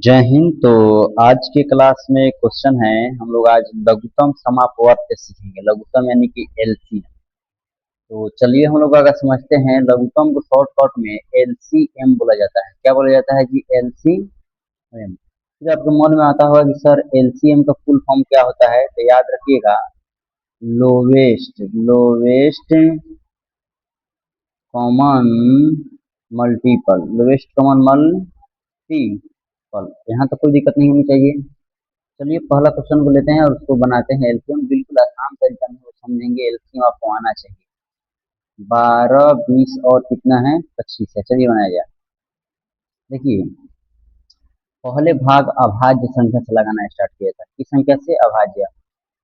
जय हिंद। तो आज के क्लास में क्वेश्चन है। हम लोग आज लघुत्तम समापवर्त सीखेंगे। लघुत्तम यानी कि एलसी। तो चलिए हम लोग अगर समझते हैं, लघुत्तम को शॉर्टकट में एलसीएम बोला जाता है। क्या बोला जाता है जी? एलसीएम। फिर आपके मन में आता होगा कि सर एलसीएम का फुल फॉर्म क्या होता है, तो याद रखिएगा, lowest lowest common multiple. Lowest common multiple. यहाँ तो कोई दिक्कत नहीं होनी चाहिए। चलिए पहला क्वेश्चन को लेते हैं और उसको बनाते हैं एलसीएम। बिल्कुल आसान तरीका में वो समझेंगे। एलसीएम आपको आना चाहिए। 12, 20 और कितना है? 25 है। चलिए बनाया जाए। देखिए, पहले भाग अभाज्य संख्या से लगाना स्टार्ट किया था। किस संख्या से? अभाज्य।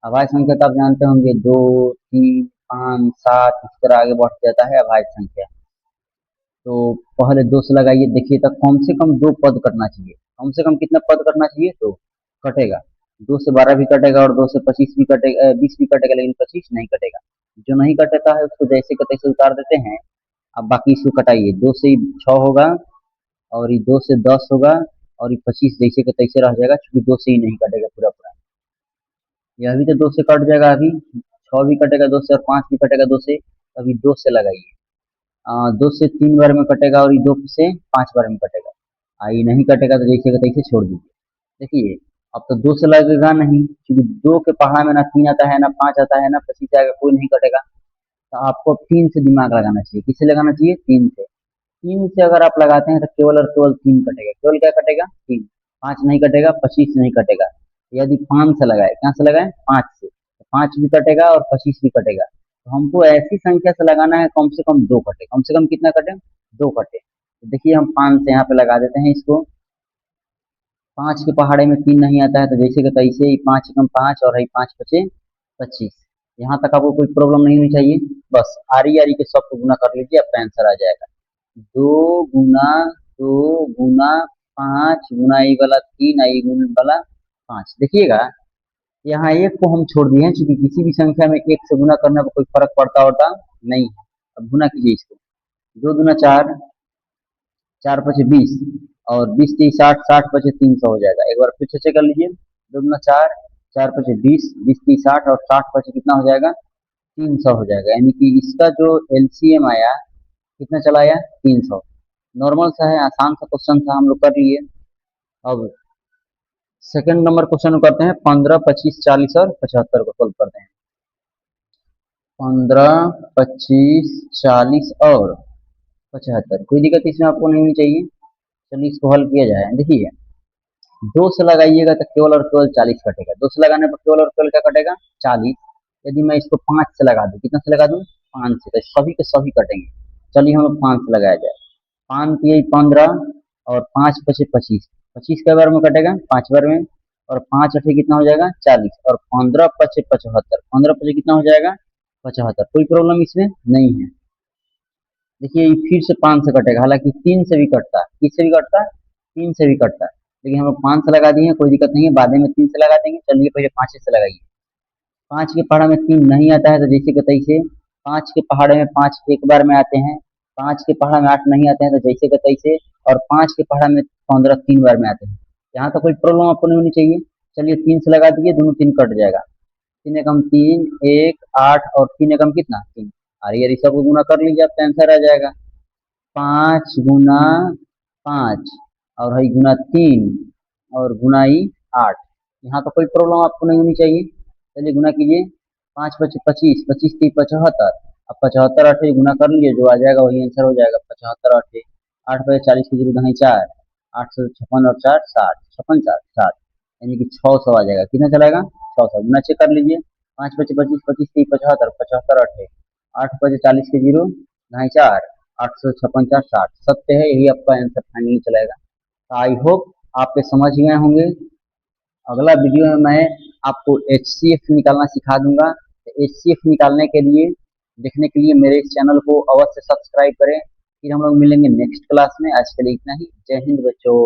अभाज्य संख्या तो आप जानते होंगे, 2, 3, 5, 7 इस तरह आगे बढ़ जाता है अभाज्य संख्या। तो पहले 2 से लगाइए। देखिए, तो कम से कम 2 पद कटना चाहिए। कम से कम कितना पद कटना चाहिए? तो कटेगा। 2 से 12 भी कटेगा और 2 से 25 भी कटेगा, 20 भी कटेगा, लेकिन 25 नहीं कटेगा। जो नहीं कटता है उसको जैसे का तैसे उतार देते हैं। अब बाकी इसको कटाइए। 2 से 6 होगा और ये 2 से 10 होगा और ये 25 जैसे का तैसे रह जाएगा, क्योंकि 2 से ही नहीं कटेगा पूरा पूरा। यह भी तो 2 से कट जाएगा। अभी 6 भी कटेगा 2 से और 5 भी कटेगा 2 से। अभी 2 से लगाइए। 2 से 3 बार में कटेगा और ये 2 से 5 बार में कटेगा। ये नहीं कटेगा तो जैसे का तैसे छोड़ दीजिए। देखिए, अब तो 2 से लगेगा नहीं, क्योंकि 2 के पहाड़ा में ना 3 आता है, ना 5 आता है, ना 25 आएगा, कोई नहीं कटेगा। तो आपको 3 से दिमाग लगाना चाहिए। किससे लगाना चाहिए? 3 से। 3 से अगर आप लगाते हैं तो केवल और केवल 3 कटेगा। केवल क्या कटेगा? 3। 5 नहीं कटेगा, 25 नहीं कटेगा। यदि 5 से लगाए, क्या से लगाए? 5 से, तो 5 भी कटेगा और 25 भी कटेगा। तो हमको ऐसी संख्या से लगाना है कम से कम 2 कटे। कम से कम कितना कटे? 2 कटे। तो देखिए, हम 5 से यहाँ पे लगा देते हैं इसको। 5 के पहाड़े में 3 नहीं आता है, तो जैसे कि तैसे ही 5 एकम 5 और है 5 पचे 25। यहाँ तक आपको कोई प्रॉब्लम नहीं होनी चाहिए। बस आरी आरी के सबको गुना कर लीजिए, आपका आंसर आ जाएगा। 2 गुना 5 गुना ये वाला 3, ये गुना वाला 5। देखिएगा, यहाँ एक को हम छोड़ दिए हैं, क्योंकि किसी भी संख्या में एक से गुना करने पर कोई फर्क पड़ता होता नहीं है। अब गुना कीजिए इसको। 2 दूना 4, 4 पचे 20 और 20 3 60, 60 पचे 300 हो जाएगा। एक बार फिर से चेक कर लीजिए। 2 दूना 4, 4 पचे 20, 20 3 60 और 60 पचे कितना हो जाएगा? 300 हो जाएगा। यानी कि इसका जो एलसीएम आया, कितना चला आया? 300। नॉर्मल सा है, आसान सा क्वेश्चन था, हम लोग कर लिए। अब सेकंड नंबर क्वेश्चन करते हैं। 15, 25, 40 और 75 को सोल्व करते हैं। 15, 25, 40 और 75, कोई दिक्कत इसमें आपको नहीं होनी चाहिए। चलिए इसको हल किया जाए। देखिए, 2 से लगाइएगा तो केवल और केवल 40 कटेगा। 2 से लगाने पर केवल और केवल क्या कटेगा? 40। यदि मैं इसको 5 से लगा दूं, कितना से लगा दूं? 5 से, तो सभी के सभी कटेंगे। चलिए हम लोग 5 से लगाया जाए। 5 यही 15 और 5 पचे 25। 25 के बार में कटेगा? 5 बार में। और 5 अठे कितना हो जाएगा? 40। और 15 पचे 75। 15 पचे कितना हो जाएगा? 75। कोई प्रॉब्लम इसमें नहीं है। देखिए, ये फिर से 5 से कटेगा, हालांकि 3 से भी कटता है। किससे भी कटता है? 3 से भी कटता है। लेकिन हम लोग 5 से लगा दिए, कोई दिक्कत नहीं है, बाद में 3 से लगा देंगे। चलिए पहले 5 से लगाइए। 5 के पहाड़े में 3 नहीं आता है, तो जैसे कि तैसे। 5 के पहाड़े में 5 एक बार में आते हैं। 5 के पहाड़ा में 8 नहीं आते हैं, तो जैसे कि तैसे। और 5 के पहाड़ा में 15 3 बार में आते हैं। यहाँ तो कोई प्रॉब्लम आपको नहीं होनी चाहिए। चलिए 3 से लगा दीजिए, दोनों 3 कट जाएगा। 3 एकम 3, 1 8 और 3 एकम कितना? 3। अरे यार, सब गुना कर लीजिए, आपका आंसर आ जाएगा। 5 गुना 5 और है गुना 3 और गुना ही 8। यहाँ तो कोई प्रॉब्लम आपको नहीं होनी चाहिए। चलिए गुना कीजिए। 5 पचे 25, 25 3 75। अब 75 अठे गुना कर लीजिए, जो आ जाएगा वही आंसर हो जाएगा। 75 अठे 8 पचे 40 की जरूरत नहीं 4, 856 और 4 60, 56 4 60, यानी कि 600 आ जाएगा। कितना चलाएगा? 600। गुना चेक कर लीजिए। 5 पचे 25, 25 3 75, 75 अठे 8 पचे 40 के जीरो ढाई 4, 856 4 60 सत्य है। यही आपका आंसर फाइनली चलेगा। तो आई होप आप ये समझ गए होंगे। अगला वीडियो में मैं आपको एचसीएफ निकालना सिखा दूंगा। तो एचसीएफ निकालने के लिए, देखने के लिए मेरे इस चैनल को अवश्य सब्सक्राइब करें। फिर हम लोग मिलेंगे नेक्स्ट क्लास में। आज के लिए इतना ही। जय हिंद बच्चों।